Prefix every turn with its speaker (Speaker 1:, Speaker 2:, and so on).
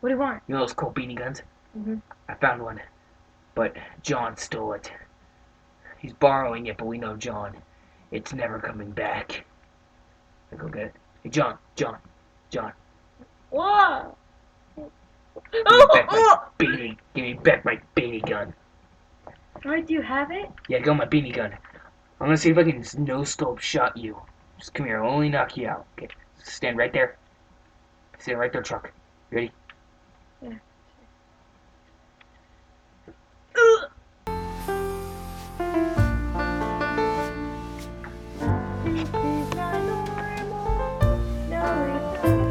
Speaker 1: What do you want?
Speaker 2: You know those cool beanie guns?
Speaker 1: Mm-hmm.
Speaker 2: I found one, but John stole it. He's borrowing it, but we know John. It's never coming back. I go get it. Hey, John.
Speaker 1: Whoa!
Speaker 2: Give me back my beanie. Give me back my beanie gun.
Speaker 1: Alright, do you have it?
Speaker 2: Yeah, go my beanie gun. I'm gonna see if I can no scope shot you. Just come here. I'll only knock you out. Okay. Stand right there. Stand right there, truck. Ready?
Speaker 1: Yeah.